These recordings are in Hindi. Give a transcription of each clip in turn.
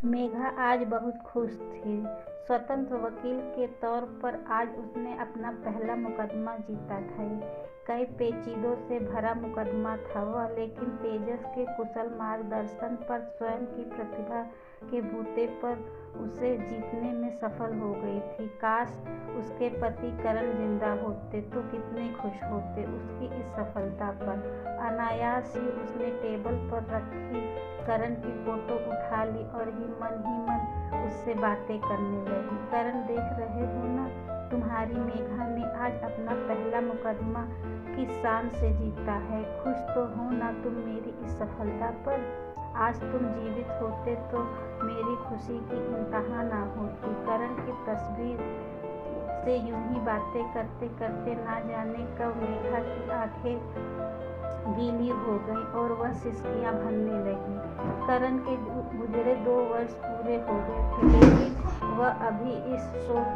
मेघा आज बहुत खुश थी। स्वतंत्र वकील के तौर पर आज उसने अपना पहला मुकदमा जीता था। कई पेचीदों से भरा मुकदमा था वह, लेकिन तेजस के कुशल मार्गदर्शन पर, स्वयं की प्रतिभा के बूते पर उसे जीतने में सफल हो गई थी। काश उसके पति करण जिंदा होते तो कितने खुश होते उसकी इस सफलता पर। अनायास ही उसने टेबल पर रखी करण की फोटो उठा ली और ही मन उससे बातें करने लगी। करण, देख रहे हो ना, तुम्हारी मेघा ने आज अपना पहला मुकदमा किस शान से जीता है। खुश तो हो ना तुम मेरी इस सफलता पर। आज तुम जीवित होते तो मेरी खुशी की इंतहा ना होती। करण की तस्वीर से यूं ही बातें करते करते ना जाने कब मेघा की आंखें गीली हो गई और वह सिसकियां भरने लगी। करण के गुजरे 2 वर्ष पूरे हो गए थे, लेकिन वह अभी इस शोक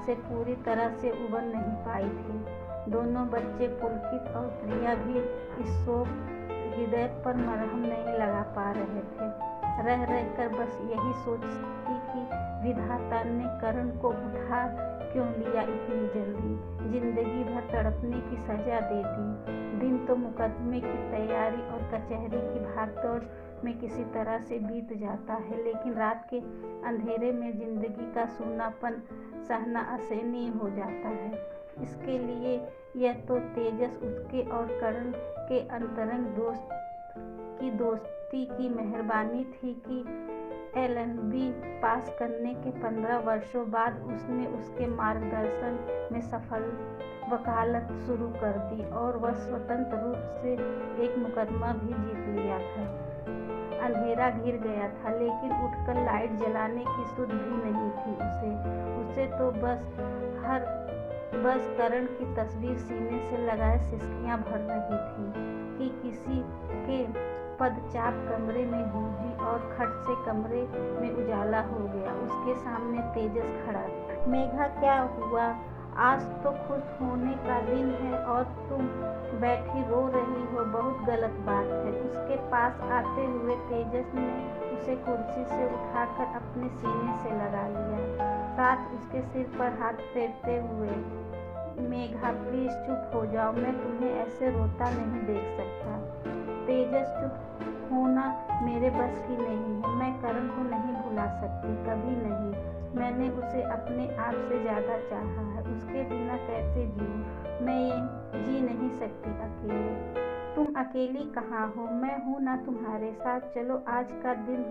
से पूरी तरह से उबर नहीं पाई थी। दोनों बच्चे पुलकित और प्रिया भी इस शोक हृदय पर मरहम नहीं लगा पा रहे थे। रह रहकर बस यही सोचती कि विधाता ने करण को उठा क्यों लिया इतनी जल्दी, जिंदगी भर तड़पने की सजा दे दी। दिन तो मुकदमे की तैयारी और कचहरी की भागदौड़ में किसी तरह से बीत जाता है, लेकिन रात के अंधेरे में जिंदगी का सूनापन सहना असहनीय हो जाता है। इसके लिए यह तो तेजस, उसके और करण के अंतरंग दोस्त की दोस्ती की मेहरबानी थी कि LLB पास करने के 15 वर्षों बाद उसने उसके मार्गदर्शन में सफल वकालत शुरू कर दी और वह स्वतंत्र रूप से एक मुकदमा भी जीत लिया था। अंधेरा घिर गया था, लेकिन उठकर लाइट जलाने की सुध भी नहीं थी उसे तो बस करण की तस्वीर सीने से लगाए सिसकियां भर रही थी कि किसी के पदचाप कमरे में गूंजी और खट से कमरे में उजाला हो गया। उसके सामने तेजस खड़ा था। मेघा, क्या हुआ? आज तो खुश होने का दिन है और तुम बैठी रो रही हो। बहुत गलत बात है। उसके पास आते हुए तेजस ने उसे कुर्सी से उठाकर अपने सीने से लगा लिया, साथ उसके सिर पर हाथ फेरते हुए। मेघा, प्लीज चुप हो जाओ, मैं तुम्हें ऐसे रोता नहीं देख सकता। तेजस, चुप होना मेरे बस की नहीं है। मैं करण को नहीं भुला सकती, कभी नहीं। मैंने उसे अपने आप से ज्यादा चाहा है। उसके बिना कैसे जीऊं? मैं ये जी नहीं सकती अकेले। तुम अकेली कहाँ हो? मैं हूँ ना तुम्हारे साथ। चलो, आज का दिन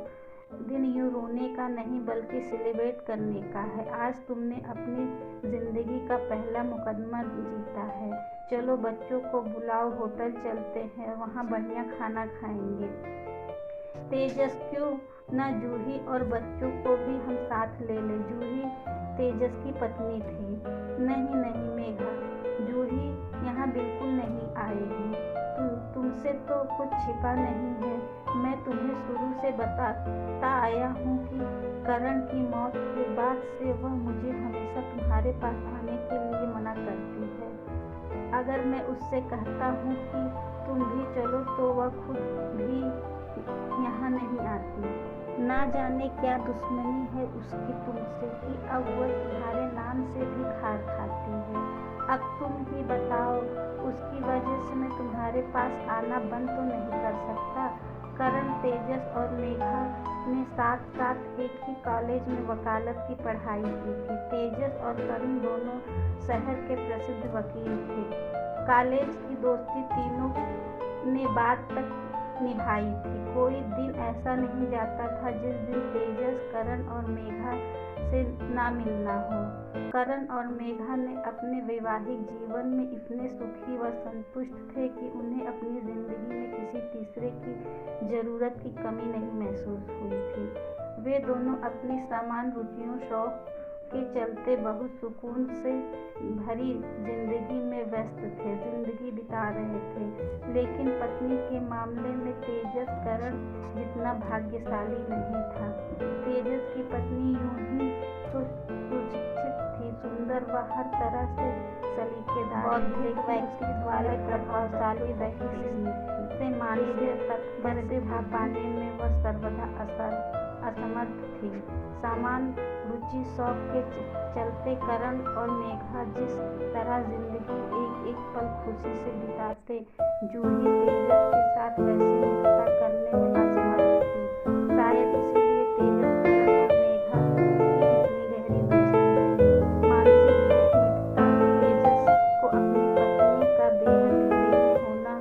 यूं रोने का नहीं बल्कि सेलिब्रेट करने का है। आज तुमने अपनी जिंदगी का पहला मुकदमा जीता है। चलो बच्चों को बुलाओ, होटल चलते हैं, वहाँ बढ़िया खाना खाएंगे। तेजस, क्यों ना जूही और बच्चों को भी हम साथ ले लें। जूही तेजस की पत्नी थी। नहीं मेघा, जूही यहाँ बिल्कुल नहीं आएगी। तुमसे तो कुछ छिपा नहीं है। मैं तुम्हें शुरू से बताता आया हूँ कि करण की मौत के बाद से वह मुझे हमेशा तुम्हारे पास आने के लिए मना करती है। अगर मैं उससे कहता हूँ कि तुम भी चलो तो वह खुद भी यहाँ नहीं आती। ना जाने क्या दुश्मनी है उसकी तुमसे कि अब वह तुम्हारे नाम से भी खार खाती है। अब तुम ही बताओ, उसकी वजह से मैं तुम्हारे पास आना बंद तो नहीं कर सकता। करण, तेजस और मेघा ने साथ साथ एक ही कॉलेज में वकालत की पढ़ाई की थी। तेजस और करण दोनों शहर के प्रसिद्ध वकील थे। कॉलेज की दोस्ती तीनों ने बाद तक निभाई थी। कोई दिन ऐसा नहीं जाता था जिस दिन तेजस, करण और मेघा से ना मिलना हो। करण और मेघा ने अपने वैवाहिक जीवन में इतने सुखी व संतुष्ट थे कि उन्हें अपनी जिंदगी में किसी तीसरे की जरूरत की कमी नहीं महसूस हुई थी। वे दोनों अपनी समान रुचियों, शौक के चलते बहुत सुकून से भरी जिंदगी में व्यस्त थे, जिंदगी बिता रहे थे। लेकिन पत्नी के मामले में तेजस करण जितना भाग्यशाली नहीं था। तेजस की पत्नी यूं ही तो सुशिक्षित थी, सुंदर व हर तरह से सलीकेदार, बौद्धिक व्यक्तित्व वाले, प्रभावशाली, से मानसिक तक प्रतिभा पाने में वह सर्वदा असमर्थ थी। सामान्य रुचि शौक के चलते करण और मेघा जिस तरह जिंदगी एक एक पल खुशी से बिताते, जूही तेजस के साथ वैसी मित्रता करने में असमर्थ थी। शायद इसीलिए तेजस, करण और मेघा की इतनी गहरी दोस्ती थी। मानसिक मित्रता तेजस को अपनी पत्नी का बेहद प्रेमी होना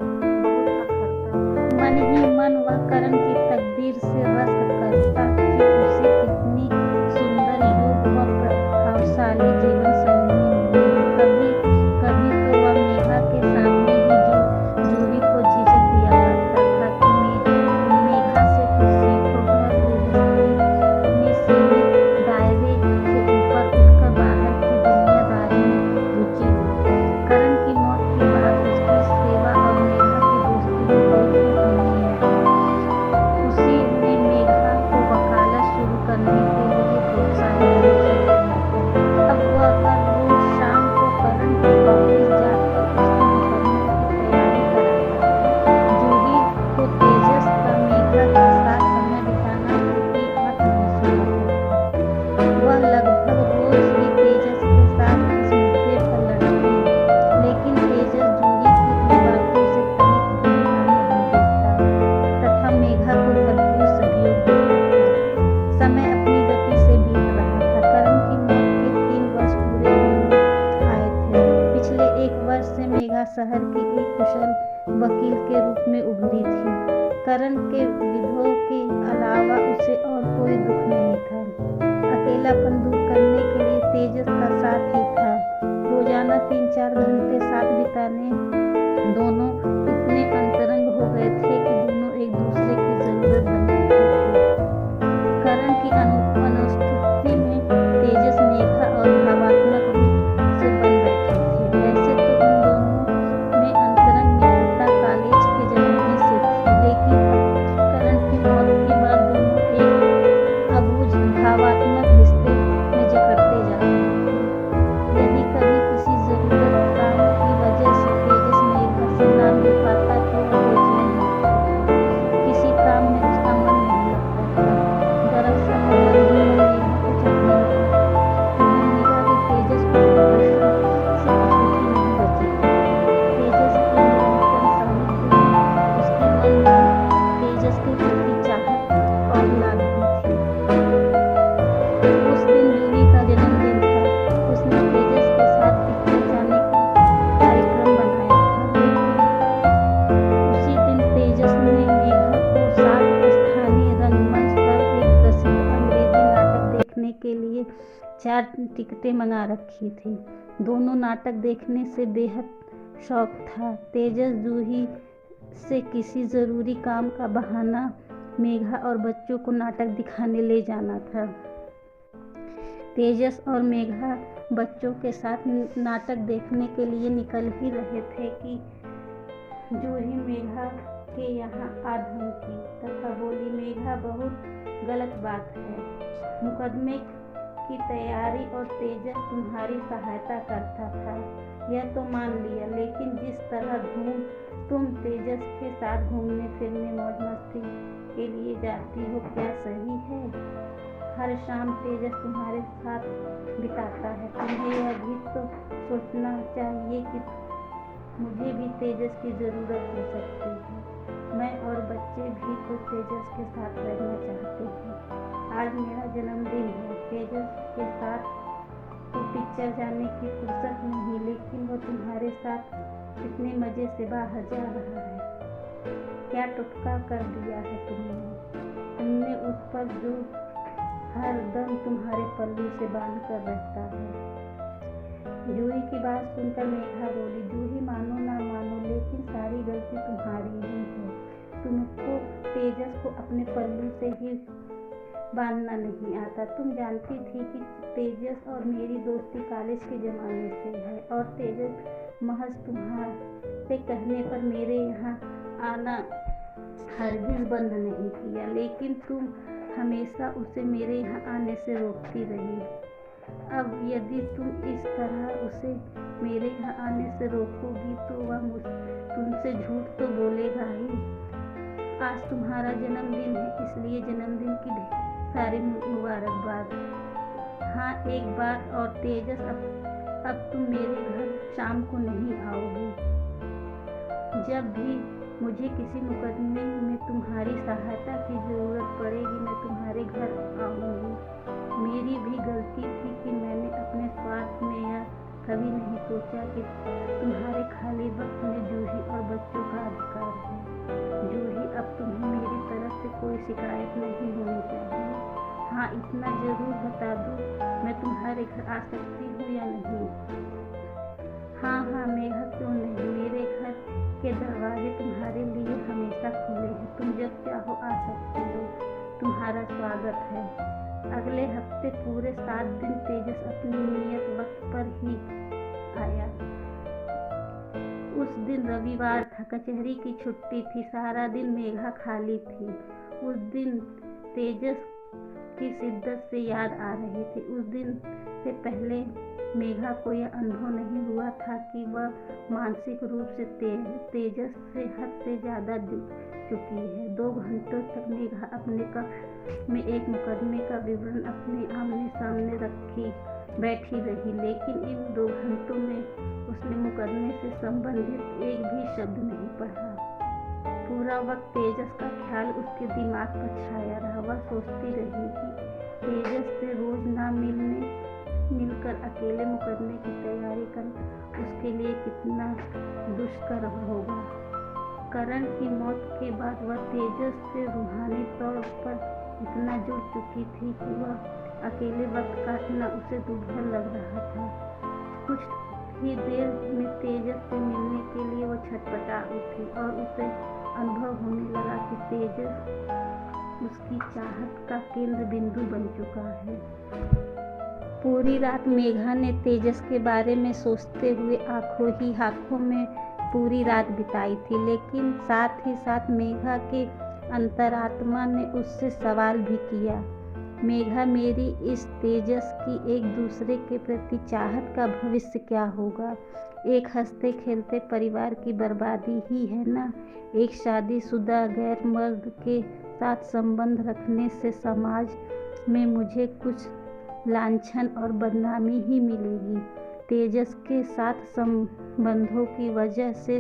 बहुत अखरता था। मन ही मन वह करण की तकदीर से रश्क करता कि उसे कितनी सुंदर, योग्य व प्रभावशाली जीवन संगिनी मिली। कभी कभी तो वह मेघा के सामने ही जूही को झिझक दिया करता था कि मेघा से कुछ सीखो, घर गृहस्थी में सीमित दायरे से ऊपर उठकर बाहर की दुनियादारी में रुचि लो। करण की मौत के बाद उसकी सेवा और मेघा की दोस्ती में कोई फर्क नहीं रहा। उसी ने मेघा को वकालत शुरू करने के लिए प्रोत्साहित भी किया था। अब वह हर रोज शाम को करण के ऑफिस जाकर उसके मुकदमे की तैयारी कराता। जूही को तेजस का मेघा के साथ समय बिताना कोई बात नहीं सुनाता था। वह लगभग रोज ही तेजस के साथ इस मुद्दे पर लड़ती, लेकिन तेजस जूही की इन बातों से तनिक भी ध्यान नहीं देता तथा मेघा को भरपूर सहयोग देता था। समय अपनी गति से बीत रहा था। करण की मौत के 3 वर्ष पूरे होने आए थे। पिछले 1 वर्ष से मेघा शहर की एक कुशल वकील के रूप में उभरी थी। करण के विधों के अलावा उसे और कोई दुख नहीं था। अकेलापन दूर करने के लिए तेजस का साथ ही था। रोजाना 3-4 घंटे साथ बिताने दोनों इतने अंतरंग हो गए थे कि दोनों एक दूसरे की जरूरत बन चुके थे। करण की अनुपस्थिति में तेजस मेघा और भावात्मक रूप से बन बैठे थे। वैसे तो उन दोनों में अंतरंग मित्रता कॉलेज के जमाने से थी, लेकिन अब करण की मौत के बाद दोनों एक अबूझ भावात्मक रिश्ते में जकड़ते जा रहे थे। यदि कभी किसी जरूरत काम की वजह से तेजस मेघा से ना मिल पाता तो वह बेचैन हो उठता था। किसी काम में उसका मन नहीं लगता था। दरअसल वह मन ही मन मेघा को चाहने लगा था। उन्हें मिला कि तेजस को वर्षों से अछूती नहीं बची थी। तेजस के निरंतर सानिध्य में उसके मन में तेजस के प्रति चाहत और लागू थी। उस दिन जूही का जन्मदिन था। उसने तेजस के साथ पिक्चर जाने का कार्यक्रम बनाया था, लेकिन उसी दिन तेजस ने मेघा को साथ स्थानीय रंगमंच पर एक प्रसिद्ध अंग्रेजी नाटक देखने के लिए 4 टिकटें मंगा रखी थी। दोनों नाटक देखने से बेहद शौक था। तेजस जूही से किसी जरूरी काम का बहाना मेघा और बच्चों को नाटक दिखाने ले जाना था। तेजस और मेघा बच्चों के साथ नाटक देखने के लिए निकल ही रहे थे कि जूही मेघा के यहाँ आ धमकी तथा बोली, मेघा बहुत गलत बात है। मुकदमे की तैयारी और तेजस तुम्हारी सहायता करता था यह तो मान लिया, लेकिन जिस तरह तुम तेजस के साथ घूमने फिरने मौज मस्ती के लिए जाती हो क्या सही है? हर शाम तेजस तुम्हारे साथ बिताता है। तुम्हें यह भी तो सोचना चाहिए कि मुझे भी तेजस की ज़रूरत हो सकती है। मैं और बच्चे भी तो तेजस के साथ रहना चाहते हैं। आज मेरा जन्मदिन है। तेजस के साथ तो पिक्चर जाने की फुर्सत नहीं, लेकिन वो तुम्हारे साथ कितने मज़े से बाहर जा रहा है। क्या टुटका कर दिया है तुमने उस पर जो हर दम तुम्हारे पल्लू से बांध कर रहता है। जूही की बात सुनकर मेघा बोली, जूही मानो ना मानो, लेकिन सारी गलती तुम्हारी ही है। तुमको तेजस को अपने पल्लू से ही बांधना नहीं आता। तुम जानती थी कि तेजस और मेरी दोस्ती कॉलेज के ज़माने से है और तेजस महज तुम्हारे कहने पर मेरे यहाँ आना हरगिज़ बंद नहीं किया, लेकिन तुम हमेशा उसे मेरे यहाँ आने से रोकती रही। अब यदि तुम इस तरह उसे मेरे यहाँ आने से रोकोगी तो वह तुमसे झूठ तो बोलेगा ही। आज तुम्हारा जन्मदिन है, इसलिए जन्मदिन की सारी मुबारकबाद। हाँ, एक बात और तेजस, अब तुम मेरे घर शाम को नहीं आओगी। जब भी मुझे किसी मुकदमे में तुम्हारी सहायता की ज़रूरत पड़ेगी मैं तुम्हारे घर आऊँगी। मेरी भी गलती थी कि मैंने अपने स्वार्थ में यह कभी नहीं सोचा कि तुम्हारे खाली वक्त में जूही और बच्चों का अधिकार है। जूही, अब तुम्हें मेरी तरफ से कोई शिकायत नहीं होनी चाहिए। हाँ, इतना ज़रूर बता दो, मैं तुम्हारे घर आ सकती हूँ या नहीं? हाँ मेघा, क्यों नहीं। मेरे घर के दरवाजे तुम्हारे लिए हमेशा खुले हैं। तुम जब चाहो आ सकते हो। तुम्हारा स्वागत है। अगले हफ्ते पूरे 7 दिन तेजस अपनी नियत वक्त पर ही आया। उस दिन रविवार था, कचहरी की छुट्टी थी, सारा दिन मेघा खाली थी। उस दिन तेजस की शिद्दत से याद आ रही थी। उस दिन से पहले मेघा को यह अनुभव नहीं हुआ था कि वह मानसिक रूप से तेजस से हद से ज़्यादा जुड़ चुकी है। 2 घंटों तक मेघा अपने कक्ष में एक मुकदमे का विवरण अपने आमने सामने रखी बैठी रही, लेकिन इन 2 घंटों में उसने मुकदमे से संबंधित एक भी शब्द नहीं पढ़ा। पूरा वक्त तेजस का ख्याल उसके दिमाग पर छाया रहा। वह सोचती रही कि तेजस से रोज ना मिलकर अकेले मुकदमे की तैयारी करना उसके लिए कितना दुष्कर होगा। करण की मौत के बाद वह तेजस से रूहानी तौर पर इतना जुड़ चुकी थी कि वह अकेले वक्त काटना उसे दुर्भर लग रहा था। कुछ ही देर में तेजस से मिलने के लिए वह छटपटा उठी और उसे अनुभव होने लगा कि तेजस उसकी चाहत का केंद्र बिंदु बन चुका है। पूरी रात मेघा ने तेजस के बारे में सोचते हुए आंखों में पूरी रात बिताई थी, लेकिन साथ ही साथ मेघा के अंतरात्मा ने उससे सवाल भी किया। मेघा, मेरी इस तेजस की एक दूसरे के प्रति चाहत का भविष्य क्या होगा? एक हंसते खेलते परिवार की बर्बादी ही है ना? एक शादीशुदा गैर मर्द के साथ संबंध रखने से समाज में मुझे कुछ लांछन और बदनामी ही मिलेगी। तेजस के साथ संबंधों की वजह से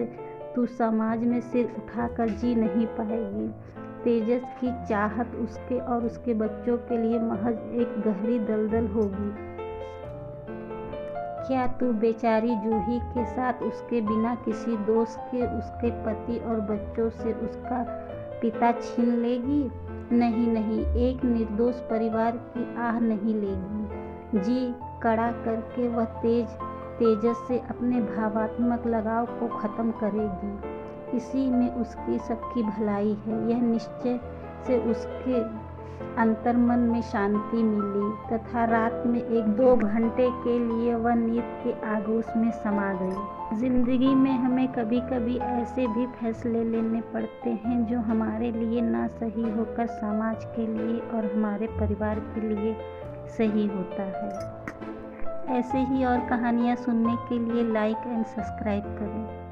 तू समाज में सिर उठाकर जी नहीं पाएगी। तेजस की चाहत उसके और उसके बच्चों के लिए महज एक गहरी दलदल होगी। क्या तू बेचारी जूही के साथ उसके बिना किसी दोष के उसके पति और बच्चों से उसका पिता छीन लेगी? नहीं, एक निर्दोष परिवार की आह नहीं लेगी। जी कड़ा करके वह तेजस से अपने भावात्मक लगाव को खत्म करेगी। इसी में उसकी सबकी भलाई है। यह निश्चय से उसके अंतर्मन में शांति मिली तथा रात में 1-2 घंटे के लिए वह नींद के आगोश में समा गई। जिंदगी में हमें कभी कभी ऐसे भी फैसले लेने पड़ते हैं जो हमारे लिए ना सही होकर समाज के लिए और हमारे परिवार के लिए सही होता है। ऐसे ही और कहानियाँ सुनने के लिए लाइक एंड सब्सक्राइब करें।